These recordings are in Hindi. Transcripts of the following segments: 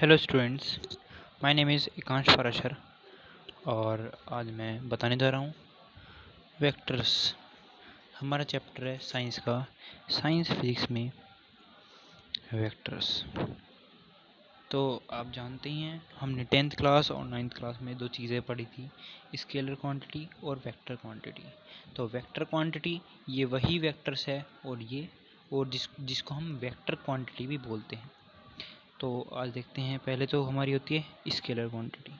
Hello students, my name is Ekansh Parashar और आज मैं बताने जा रहा हूँ वेक्टर्स। हमारा चैप्टर है साइंस का, साइंस फिजिक्स में वेक्टर्स। तो आप जानते ही हैं, हमने 10th क्लास और 9th क्लास में दो चीज़ें पढ़ी थी, स्केलर क्वांटिटी और वेक्टर क्वांटिटी। तो वेक्टर क्वांटिटी ये वही वेक्टर्स है और जिसको हम वेक्टर क्वांटिटी भी बोलते हैं। तो आज देखते हैं, पहले तो हमारी होती है स्केलर क्वांटिटी,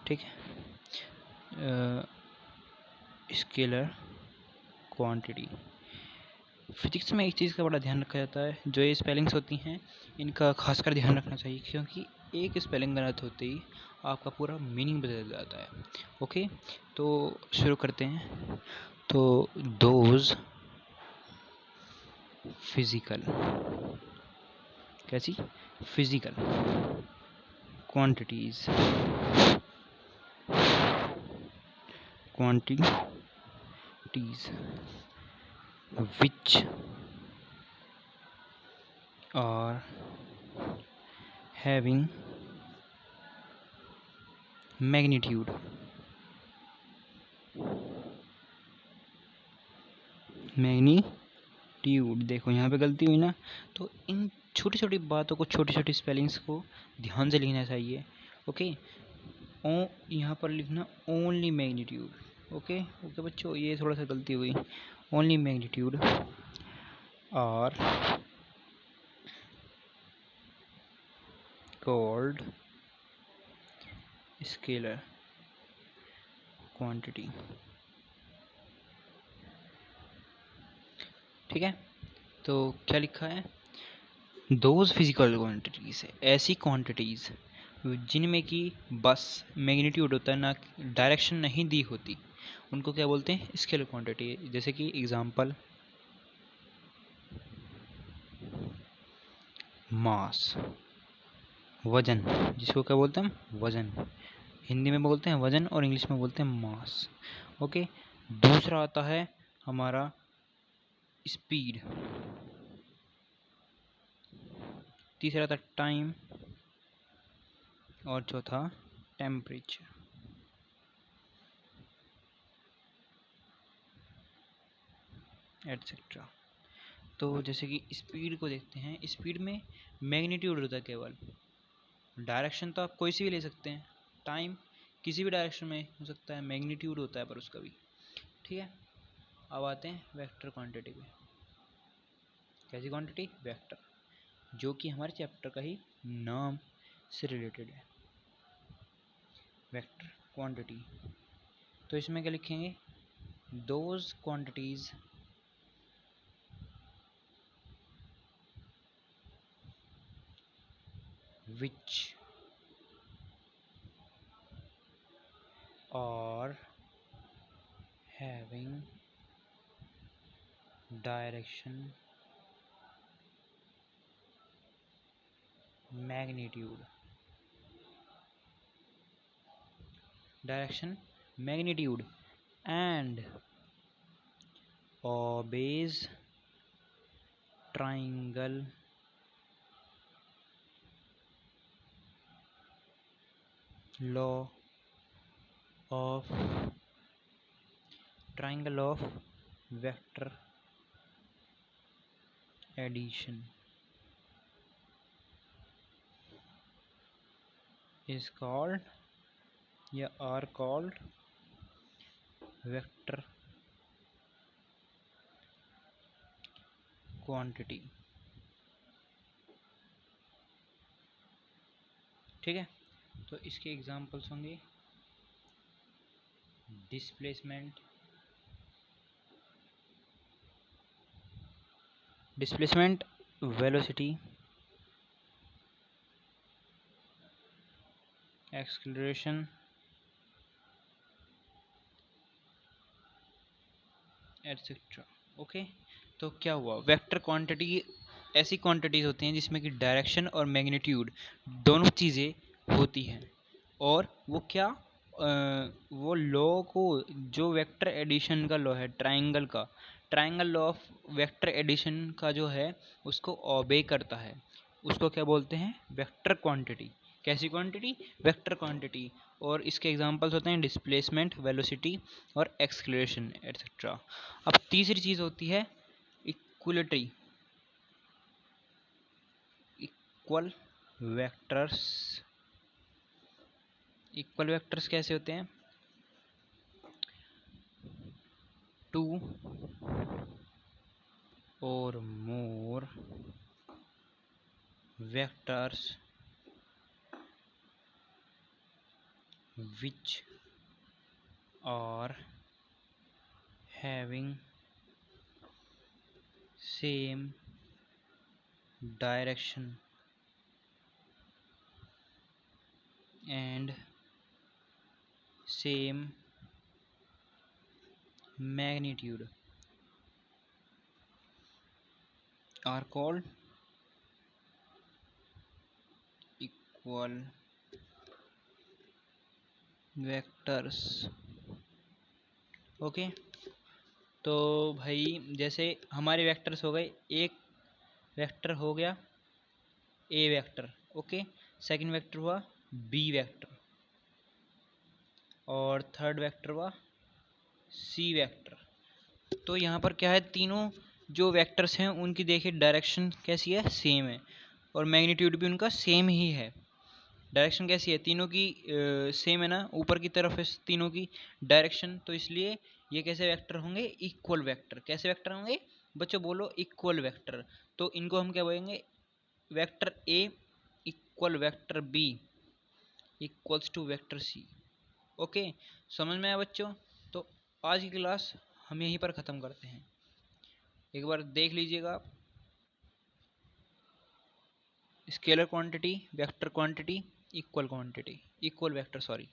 ठीक है। स्केलर क्वांटिटी फिजिक्स में एक चीज़ का बड़ा ध्यान रखा जाता है, जो ये स्पेलिंग्स होती हैं इनका खासकर ध्यान रखना चाहिए, क्योंकि एक स्पेलिंग गलत होते ही आपका पूरा मीनिंग बदल जाता है। ओके, तो शुरू करते हैं। तो दोज फिजिकल, कैसी physical quantities which are having magnitude देखो यहाँ पे गलती हुई ना, तो इन छोटी छोटी बातों को, छोटी छोटी स्पेलिंग्स को ध्यान से लिखना चाहिए। ओके, यहाँ पर लिखना ओनली मैग्नीट्यूड। ओके बच्चों, ये थोड़ा सा गलती हुई। Only magnitude are called scalar quantity, ठीक है। तो क्या लिखा है, दोज फिजिकल क्वांटिटीज, ऐसी क्वांटिटीज जिनमें कि बस मैग्नीट्यूड होता है, ना डायरेक्शन नहीं दी होती, उनको क्या बोलते हैं, स्केलर क्वांटिटी। जैसे कि एग्जांपल, मास, वजन, जिसको क्या बोलते हैं हम, वजन। हिंदी में बोलते हैं वजन और इंग्लिश में बोलते हैं मास। ओके, दूसरा आता है हमारा स्पीड, तीसरा था टाइम और चौथा टेम्परेचर। एटसेट्रा। तो जैसे कि स्पीड को देखते हैं, स्पीड में मैग्नीट्यूड होता है केवल, डायरेक्शन तो आप कोई सी भी ले सकते हैं, टाइम किसी भी डायरेक्शन में हो सकता है, मैग्नीट्यूड होता है पर उसका भी, ठीक है। अब आते हैं वेक्टर क्वांटिटी पे। कैसी क्वांटिटी, वेक्टर, जो कि हमारे चैप्टर का ही नाम से रिलेटेड है, वेक्टर क्वांटिटी। तो इसमें क्या लिखेंगे, those quantities which are having direction magnitude and obeys triangle law of vector addition is called या are called vector quantity, ठीक है। तो इसके एग्जांपल्स होंगे displacement, velocity, acceleration, etcetera. Okay, तो क्या हुआ, वेक्टर क्वांटिटी ऐसी क्वांटिटीज होती हैं जिसमें कि डायरेक्शन और मैग्नीट्यूड दोनों चीज़ें होती हैं, और वो क्या, वो लॉ को, जो वेक्टर एडिशन का लॉ है, triangle law of vector addition का जो है, उसको ओबे करता है। उसको क्या बोलते हैं, वेक्टर क्वांटिटी। कैसी क्वांटिटी, वेक्टर क्वांटिटी। और इसके एग्जांपल्स होते हैं डिस्प्लेसमेंट, वेलोसिटी और एक्सलेरेशन एटसेट्रा। अब तीसरी चीज़ होती है equality, equal vectors. Equal vectors कैसे होते हैं, टू और मोर vectors which are having same direction and same magnitude are called equal vectors। Okay, तो भाई जैसे हमारे वेक्टर्स हो गए, एक वेक्टर हो गया ए वेक्टर, ओके, सेकंड वेक्टर हुआ बी वेक्टर, और थर्ड वेक्टर हुआ सी वेक्टर। तो यहाँ पर क्या है, तीनों जो वेक्टर्स हैं उनकी देखिए डायरेक्शन कैसी है, सेम है, और मैग्नीट्यूड भी उनका सेम ही है। डायरेक्शन कैसी है, तीनों की सेम है ना, ऊपर की तरफ है तीनों की डायरेक्शन, तो इसलिए ये कैसे वेक्टर होंगे, इक्वल वेक्टर। कैसे वेक्टर होंगे बच्चों, बोलो इक्वल वेक्टर। तो इनको हम क्या बोलेंगे, vector A equal vector B equals to vector C. Okay, समझ में आया बच्चों। तो आज की क्लास हम यहीं पर ख़त्म करते हैं। एक बार देख लीजिएगा, scalar quantity, vector quantity, equal quantity, equal vector sorry.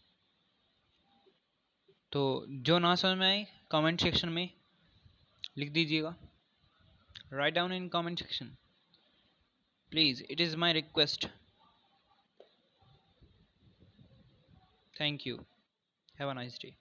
तो जो ना समझ में आए कमेंट सेक्शन में लिख दीजिएगा, write down in comment section please, it is my request. Thank you, have a nice day.